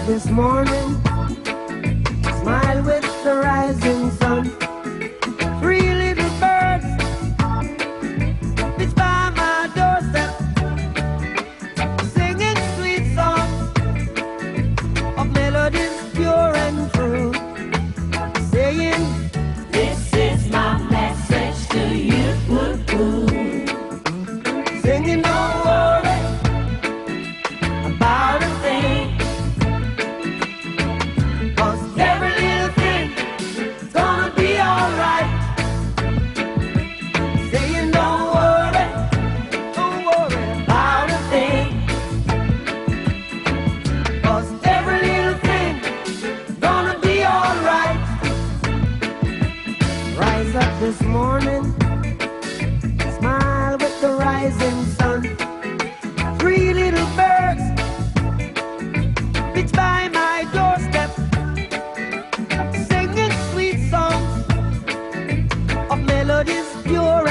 this morning, smile with the rising sun. Three little birds pitch by my doorstep, singing sweet songs of melodies pure and true, saying, "This is my message to you." Singing, "Don't worry about a thing, 'cause every little thing is gonna be alright." Saying, don't worry about a thing, 'cause every little thing is gonna be alright. Rise up this morning, smile with the rising sun. Three little birds pitch by my doorstep, singing sweet songs of melodies pure